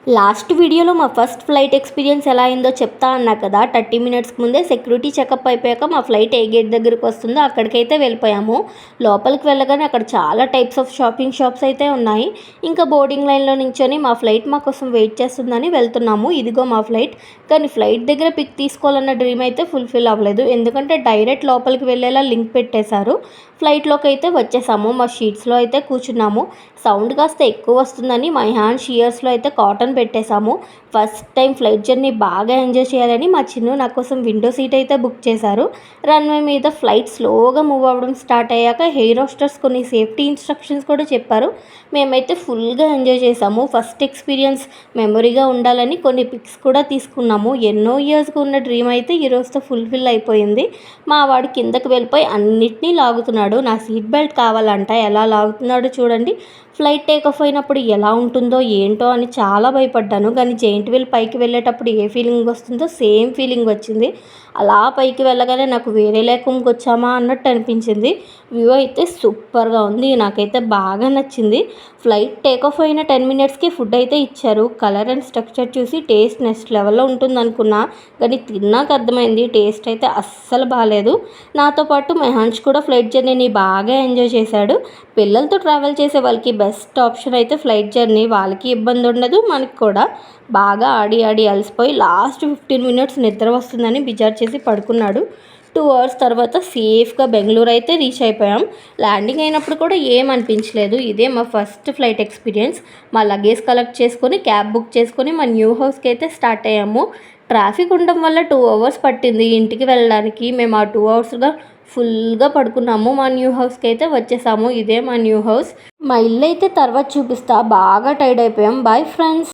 Last వీడియోలో మా first flight experience ఎలా అయిందో చెప్తా అన్నా కదా. 30 మినిట్స్కి ముందే సెక్యూరిటీ చెకప్ అయిపోయాక మా ఫ్లైట్ ఏ గేట్ దగ్గరికి వస్తుందో అక్కడికైతే వెళ్ళిపోయాము. లోపలికి వెళ్ళగానే అక్కడ చాలా టైప్స్ ఆఫ్ షాపింగ్ షాప్స్ అయితే ఉన్నాయి. ఇంకా బోర్డింగ్ లైన్లో నించొని మా ఫ్లైట్ మా కోసం వెయిట్ చేస్తుందని వెళ్తున్నాము. ఇదిగో మా ఫ్లైట్. కానీ ఫ్లైట్ దగ్గర పిక్ తీసుకోవాలన్న డ్రీమ్ అయితే ఫుల్ఫిల్ అవ్వలేదు. ఎందుకంటే డైరెక్ట్ లోపలికి వెళ్ళేలా లింక్ పెట్టేశారు. ఫ్లైట్లోకి అయితే వచ్చేసాము. మా షీట్స్లో అయితే కూర్చున్నాము. సౌండ్ కాస్త ఎక్కువ వస్తుందని మా హ్యాండ్ షియర్స్లో అయితే కాటన్ పెట్టేశాము. ఫస్ట్ టైం ఫ్లైట్ జర్నీ బాగా ఎంజాయ్ చేయాలని మా చిన్ను నా కోసం విండో సీట్ అయితే బుక్ చేశారు. రన్వే మీద ఫ్లైట్ స్లోగా మూవ్ అవ్వడం స్టార్ట్ అయ్యాక ఎయిర్ హోస్టర్స్ కొన్ని సేఫ్టీ ఇన్స్ట్రక్షన్స్ కూడా చెప్పారు. మేమైతే ఫుల్గా ఎంజాయ్ చేసాము. ఫస్ట్ ఎక్స్పీరియన్స్ మెమొరీగా ఉండాలని కొన్ని పిక్స్ కూడా తీసుకున్నాము. ఎన్నో ఇయర్స్గా ఉన్న డ్రీమ్ అయితే ఈరోజుతో ఫుల్ఫిల్ అయిపోయింది. మా వాడు కిందకి వెళ్ళిపోయి అన్నిటినీ లాగుతున్నాడు. నా సీట్ బెల్ట్ కావాలంట. ఎలా లాగుతున్నాడో చూడండి. ఫ్లైట్ టేక్ ఆఫ్ అయినప్పుడు ఎలా ఉంటుందో ఏంటో అని చాలా భయపడ్డాను. కానీ జెయింట్ వీల్ పైకి వెళ్ళేటప్పుడు ఏ ఫీలింగ్ వస్తుందో సేమ్ ఫీలింగ్ వచ్చింది. అలా పైకి వెళ్ళగానే నాకు వేరే లేకంకి వచ్చామా అన్నట్టు అనిపించింది. వ్యూ అయితే సూపర్గా ఉంది. నాకైతే బాగా నచ్చింది. ఫ్లైట్ టేక్ ఆఫ్ అయిన 10 మినిట్స్కి ఫుడ్ అయితే ఇచ్చారు. కలర్ అండ్ స్ట్రక్చర్ చూసి టేస్ట్ నెక్స్ట్ లెవెల్లో ఉంటుంది అనుకున్నా. కానీ తిన్నాక అర్థమైంది టేస్ట్ అయితే అస్సలు బాగాలేదు. నాతో పాటు మెహాన్స్ కూడా ఫ్లైట్ జర్నీని బాగా ఎంజాయ్ చేశాడు. పిల్లలతో ట్రావెల్ చేసే వాళ్ళకి బెస్ట్ ఆప్షన్ అయితే ఫ్లైట్ జర్నీ. వాళ్ళకి ఇబ్బంది ఉండదు, మనకి కూడా. బాగా ఆడి ఆడి అలసిపోయి లాస్ట్ 15 మినిట్స్ నిద్ర వస్తుందని బిజార్ చేసి పడుకున్నాడు. 2 అవర్స్ తర్వాత సేఫ్గా బెంగళూరు అయితే రీచ్ అయిపోయాం. ల్యాండింగ్ అయినప్పుడు కూడా ఏమనిపించలేదు. ఇదే మా ఫస్ట్ ఫ్లైట్ ఎక్స్పీరియన్స్. మా లగేజ్ కలెక్ట్ చేసుకొని క్యాబ్ బుక్ చేసుకొని మా న్యూ హౌస్కి అయితే స్టార్ట్ అయ్యాము. ట్రాఫిక్ ఉండడం వల్ల 2 అవర్స్ పట్టింది ఇంటికి వెళ్ళడానికి. మేము ఆ 2 అవర్స్గా ఫుల్గా పడుకున్నాము. మా న్యూ హౌస్కి అయితే వచ్చేసాము. ఇదే మా న్యూ హౌస్. మా ఇల్లు అయితే తర్వాత చూపిస్తా. బాగా టైర్డ్ అయిపోయాం. Bye friends.